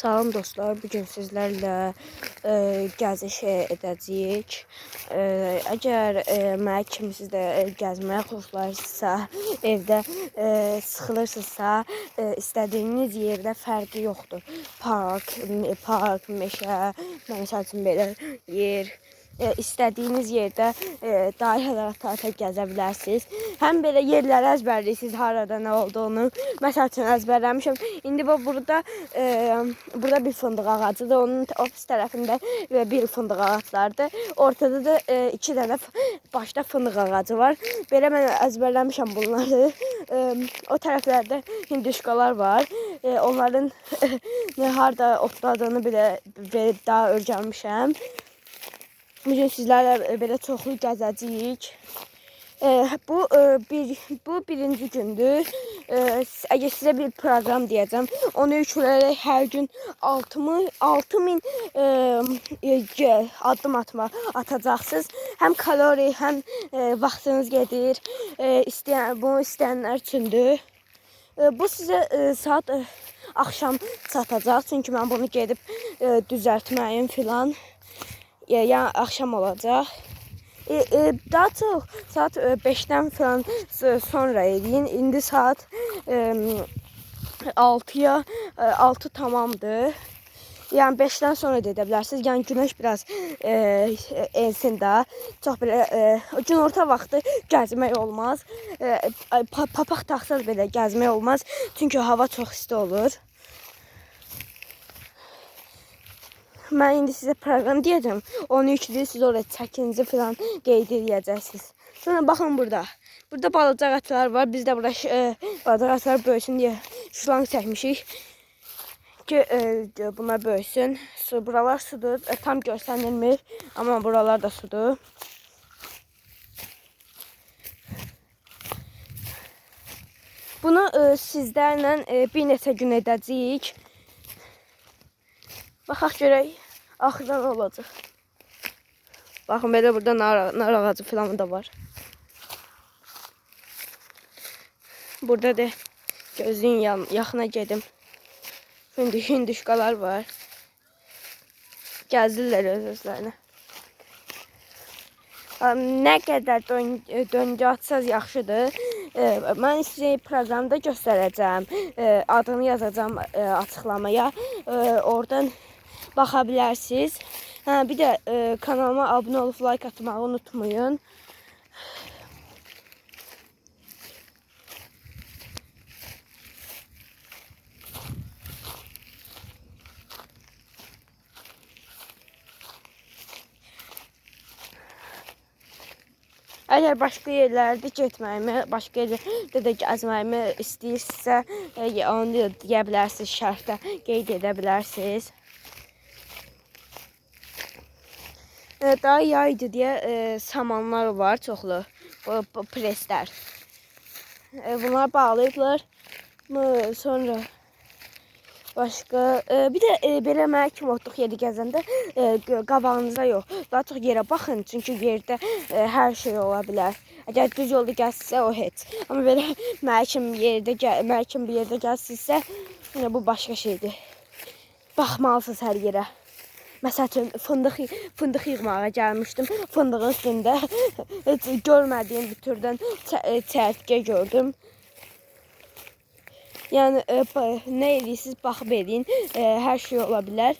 Salam dostlar, bugün sizlərlə gəziş edəcəyik. Əgər mənə kimi siz də gəzməyə xoşlayırsınızsa, evdə sıxılırsınızsa, istədiyiniz yerdə fərqi yoxdur. Park, meşə, məsəl üçün belə yer. İstədiyiniz yerdə dairələr ata gəzə bilərsiniz. Həm belə yerləri əzbərləyirsiniz, harada nə olduğunu. Məsəl üçün əzbərləmişəm. İndi burada bir fındıq ağacıdır. Onun o pis tərəfində bir fındıq ağaclardır. Ortada da iki dənə başda fındıq ağacı var. Belə mən əzbərləmişəm bunları. O tərəflərdə hinduşkalar var. Onların harda otladığını belə daha öyrənmişəm. Bugün sizlərlə belə çoxlu gəzəcəyik. Bu birinci gündür. Əgər sizə bir proqram deyəcəm, onu yüklərək hər gün 6000 addım atacaqsınız. Həm kalori, həm vaxtınız gedir. Bunu istəyənlər üçündür. Bu sizə saat axşam çatacaq. Çünki mən bunu gedib düzəltməyim filan. Yəni axşam olacaq. Daha çox saat 5-dən falan sonra edin. İndi saat 6 tamamdır. Yəni 5-dən sonra da edə bilərsiniz. Yəni günəş biraz ensin də. Çox belə günorta vaxtı gəzmək olmaz. Papaq taxsaz belə gəzmək olmaz. Çünki hava çox isti olur. Mən indi sizə proqram deyəcəm. Onu yükləyib siz orada çəkinizi falan qeyd edəcəksiniz. Sonra baxın burada. Burada balaca ağaclar var. Biz də burada balaca ağaclar böyüsün deyə şulanq çəkmişik. Ki bunlar böyüsün. Buralar sudur. Tam görsənilmir. Amma buralar da sudur. Bunu sizlərlə bir neçə gün edəcəyik. Baxaq görək, axırdan olacaq. Baxın, belə burada nar ağacı falan da var. Burada da gözün yaxına gedim. Hinduşkalar var. Gəzirlər öz-özlərinə. Nə qədər döngü atsaz yaxşıdır. Mən sizə proqramda göstərəcəm. Adını yazacağım açıqlamaya. Oradan baxa bilərsiniz. Bir də kanalıma abunə olub like atmağı unutmayın. Əgər başqa yerlərdə getməyimi, başqa yerlərdə də gəzməyimi istəyirsinizsə, onu deyə bilərsiniz, şərhdə qeyd edə bilərsiniz. Daha yaydı deyə samanlar var çoxlu, preslər. Bunlar bağlayıblar. Sonra başqa, bir də belə mənə kimi otluq yeri gəzəndə qabağınıza yox, daha çox yerə baxın, çünki yerdə hər şey ola bilər. Əgər düz yolda gəlsinizsə, o heç. Amma belə mənə kimi bir yerdə gəlsinizsə, bu başqa şeydir. Baxmalısınız hər yerə. Məsəl üçün, fındıq yığmağa gəlmişdim. Fındığın üstündə heç görmədiyim bir türdən çərtkə gördüm. Yəni nə edirsiniz, baxıb edin. Hər şey ola bilər.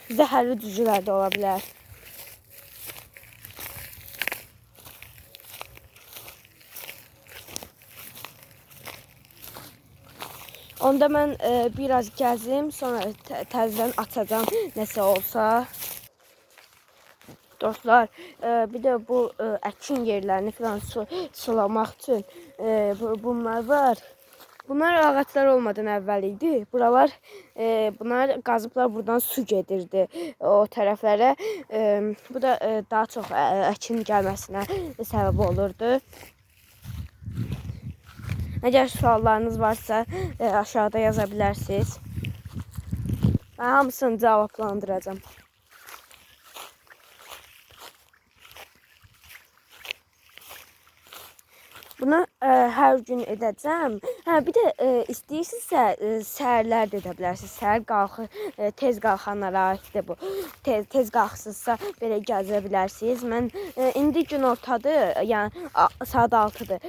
Zəhərli düzülər də ola bilər. Onda mən biraz gəzim, sonra təzədən açacağım nəsə olsa. Dostlar, bir də bu əkin yerlərini falan sulamaq üçün bunlar var. Bunlar ağaçlar olmadan əvvəl idi. Bunlar qazıblar, buradan su gedirdi o tərəflərə. Bu da daha çox əkin gəlməsinə səbəb olurdu. Əgər suallarınız varsa aşağıda yaza bilərsiniz. Mən hamısını cavablandıracağım. Bunu hər gün edəcəm. Hə, bir də istəyirsinizsə səhərlər də edə bilərsiniz. Səhər tez qalxanlara aiddir bu. Tez qalxsınızsa belə gəzə bilərsiniz. Mən indi günortadır, yəni saat 6-dır.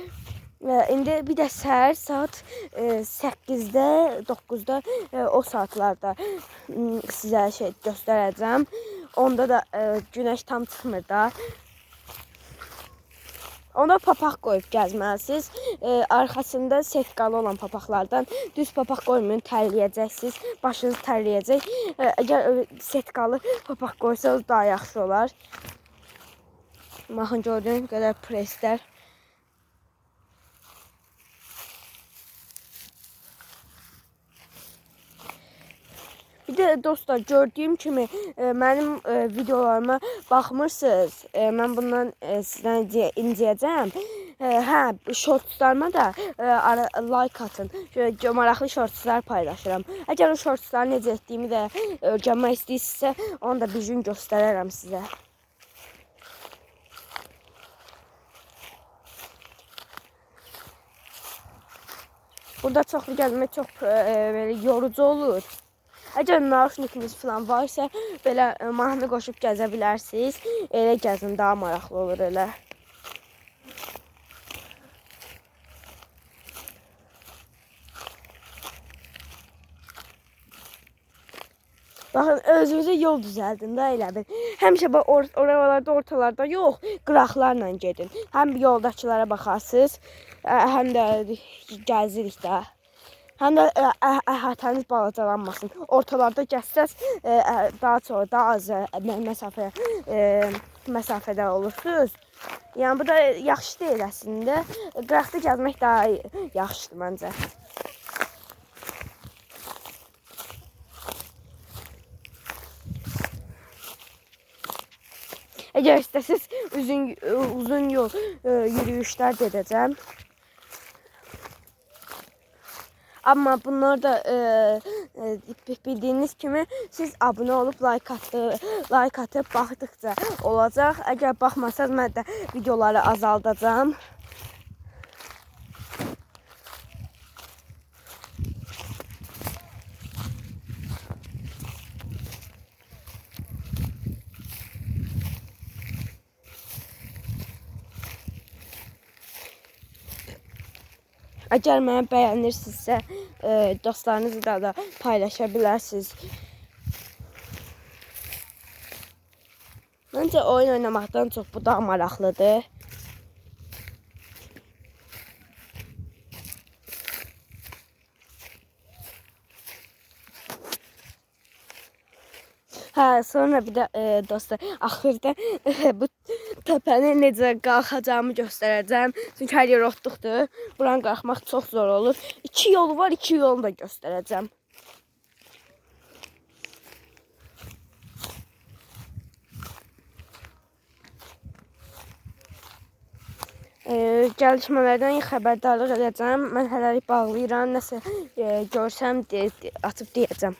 İndi bir də səhər saat 8-də, 9-da o saatlarda sizə şey göstərəcəm. Onda da günəş tam çıxmır da. Onda papaq qoyub gəzməlisiniz. Arxasında setkalı olan papaqlardan düz papaq qoymayın, tərləyəcəksiniz. Başınız tərləyəcək. Əgər setkalı papaq qoysanız daha yaxşı olar. Baxın, gördüyünüz qədər preslər. Bir de dostlar, gördüyüm kimi mənim videolarıma baxmırsınız. Mən bundan sizdən incəyəcəm. Hə, shortslarıma da like atın. Maraqlı shortslar paylaşıram. Əgər o shortsları necə etdiyimi də öyrənmək istəyirsinizsə, onu da bir gün göstərərəm sizə. Burada çoxlu gəlmək çox belə yorucu olur. Əgər nauşnikiniz falan varsa, belə mahnı qoşub gəzə bilərsiniz. Elə gəzin, daha maraqlı olur elə. Baxın, özünüzə yol düzəldin də elə bil. Həmişə oralarda, ortalarda yox, qıraqlarla gedin. Həm yoldakılara baxarsınız, həm də gəzirik də. Həm də əhatəniz balacalanmasın. Ortalarda gəzsəz daha çox, daha az məsafədə olursunuz. Yəni bu da yaxşı deyil əslində. Qıraqda gəzmək daha yaxşıdır məncə. Əgər istəsiniz uzun yol yürüyüşlər də edəcəm. Amma bunlar da bildiğiniz kimi siz abone olup like atıp baxdıqca olacaq. Əgər baxmasanız mən də videoları azaldacağım. Əgər məni bəyənirsinizsə, dostlarınızla da paylaşa bilərsiniz. Məncə oyun oynamaqdan çox bu daha maraqlıdır. Hə, sonra bir də dostlar, axırda bu təpəni necə qalxacağımı göstərəcəm. Çünki hər yer otluqdur. Buranı qalxmaq çox zor olur. 2 yolu var, 2 yolunu da göstərəcəm. Gəlişmələrdən xəbərdarlıq edəcəm. Mən hələlik bağlayıram. Nəsə görsəm atıb deyəcəm.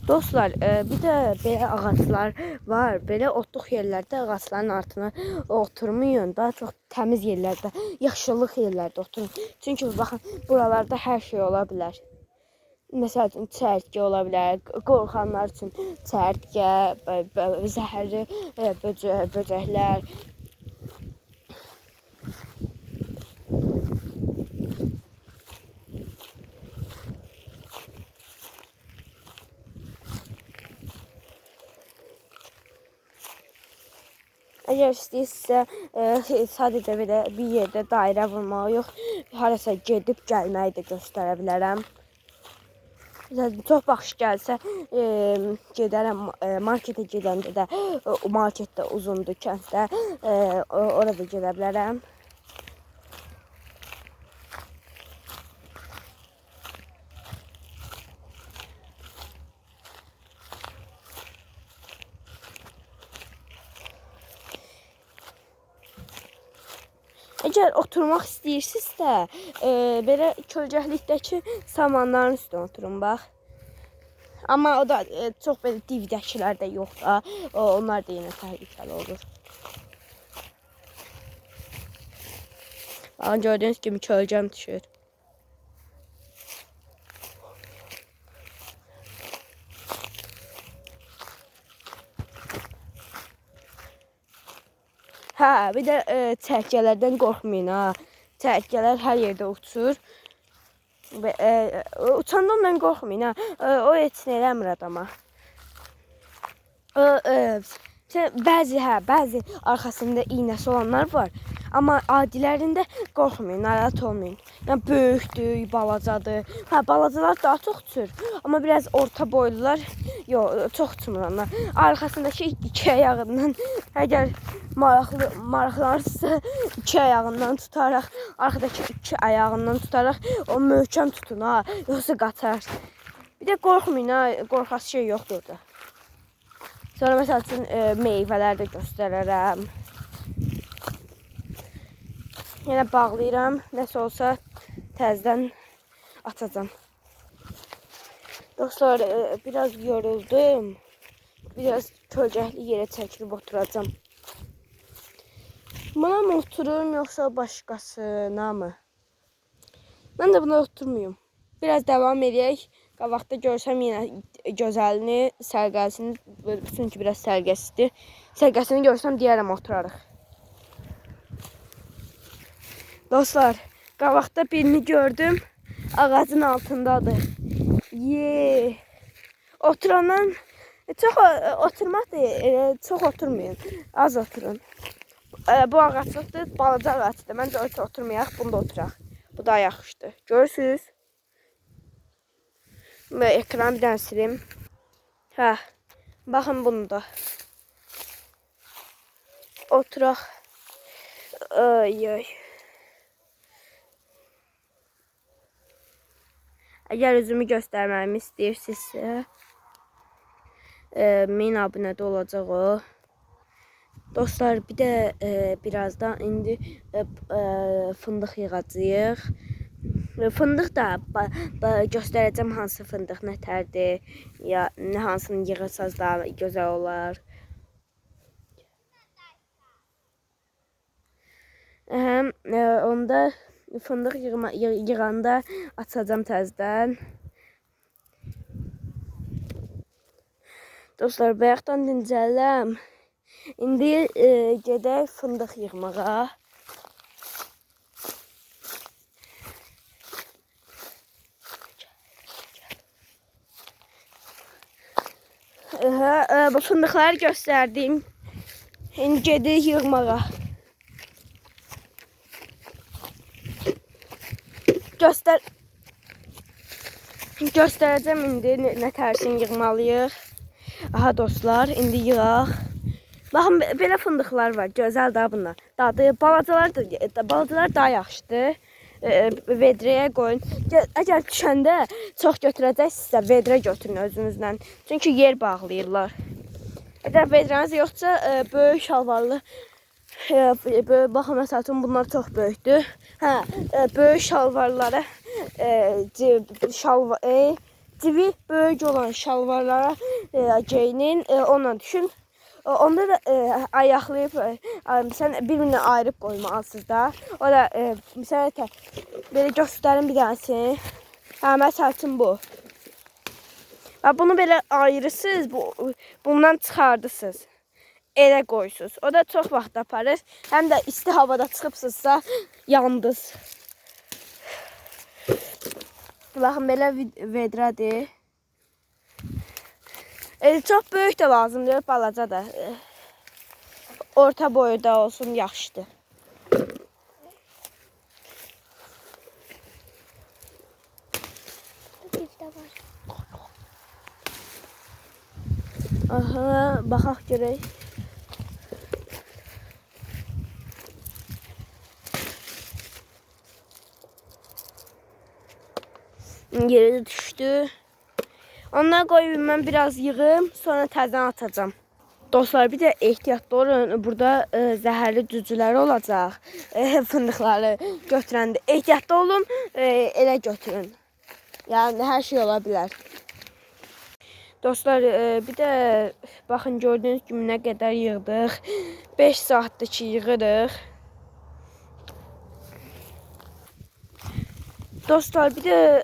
Dostlar, bir də belə ağaclar var. Belə otluq yerlərdə ağacların altına oturmayın. Daha çox təmiz yerlərdə, yaşıllıq yerlərdə oturun. Çünki baxın, buralarda hər şey ola bilər. Məsəl üçün çərtkə ola bilər, qorxanlar üçün çərtkə, zəhərli böcəklər. Əgər istəyirsinizsə, sadəcə belə bir yerdə dairə vurmağı yox, harasa gedib gəlməyi də göstərə bilərəm. Çox baxış gəlsə, gedərəm marketə gedəndə də, marketdə uzundur kənddə, orada gedə bilərəm. Əgər oturmaq istəyirsinizsə, belə kölgəlikdəki samanların üstünə oturun, bax. Amma o da çox belə divdəkilər də yox da, onlar da yenə təhlükəli olur. Baxın, gördüyünüz kimi kölgəm düşür. Hə, bir də çərkələrdən qorxmayın ha. Çərkələr hər yerdə uçur. Və uçanda ondan qorxmayın ha. O heç nə eləmir adama. Bəzi arxasında iynəsi olanlar var. Amma adilərində qorxmayın, narahat olmayın. Yəni böyükdür, balacadır. Hə, balacalar daha çox uçur. Amma biraz orta boylular çox uçmur onlar. Arxasındakı iki ayağından əgər maraqlanırsa iki ayağından tutaraq, arxadakı iki ayağından tutaraq o möhkəm tutun ha, yoxsa qatar. Bir də qorxmayın ha, qorxası şey yoxdur orada. Sonra məsəl üçün meyvələr də göstərərəm. Yenə bağlayıram. Nəsə olsa təzədən atacağım. Dostlar, biraz yoruldum. Biraz kölgəkli yerə çəkilib oturacağım. Buna mı oturum yoxsa başqasına mı? Mən də buna oturmuyum. Biraz devam edək. Qabaqda görsəm yenə gözəlini, sərgəsini, çünki biraz sərgəsidir. Sərgəsini görsəm deyərəm oturarıq. Dostlar, qabaqda birini gördüm. Ağacın altındadır. Oturandan çox oturmaq deyil, çox oturmayın. Az oturun. Bu ağaclıqdır, balaca ağacdır. Məncə oturmayaq, bunda oturaq. Bu da yaxşıdır. Görürsünüz? Və ekranı bir dənə silim. Hə, baxın bunda. Oturaq. Ay. Əgər üzümü göstərməyimi istəyirsinizsə, 1000 abunədə olacaq o. Dostlar, bir də birazdan indi fındıq yığacağıq. Fındıq da göstərəcəm hansı fındıq nətərdir, ya hansını yığırsaz daha gözəl olar. Onda fındıq yığanda açacağım təzədən. Dostlar, bayaqdan dincələm. İndi gedək fındıq yığmağa. Bu fındıqları göstərdim. İndi gedirik yığmağa. Göstərəcəm indi nə tərsini yığmalıyıq. Aha dostlar, indi yığaq. Baxın, belə fındıqlar var, gözəl daha bunlar. Dadı, balacalar daha yaxşıdır. Vedrəyə qoyun. Əgər düşəndə çox götürəcəksinizsə, vedrə götürün özünüzlə. Çünki yer bağlayırlar. Əgər vedrəniz yoxsa, böyük şalvarlı, baxın, məsəl üçün bunlar çox böyükdür. Hə, böyük şalvarlara, civi böyük olan şalvarlara geyinin, onunla düşün. Onda da ayaqlayıb, sən bir-birinə ayırıb qoymalısınız da. O da, məsələn, belə göstərim bir dənəsini. Hə, məsəl üçün bu. Bunu belə ayırırsınız, bundan çıxardırsınız. Elə qoyursunuz. O da çox vaxt aparır. Həm də isti havada çıxıbsınızsa, yandınız. Baxın, belə vedrədir. Çox böyük də lazımdır, balaca da. Orta boyda olsun, yaxşıdır. Aha, baxaq görək. Yeri düşdü. Ondan qoyayım, mən biraz yığım, sonra təzdən atacağım. Dostlar, bir də ehtiyatlı olun. Burada zəhərli cücülər olacaq. Fındıqları götürəndə ehtiyatlı olun, elə götürün. Yəni, hər şey ola bilər. Dostlar, bir də baxın, gördüyünüz kimi nə qədər yığdıq. 5 saatdır ki, yığırıq. Dostlar, bir de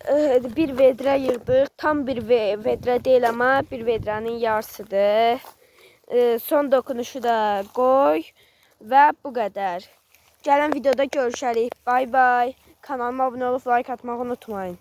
bir vedrə yığdıq. Tam bir vedrə deyil, amma bir vedrənin yarısıdır. Son dokunuşu da qoy və bu qədər. Gələn videoda görüşərik. Bay bay. Kanalıma abunə olub like atmağı unutmayın.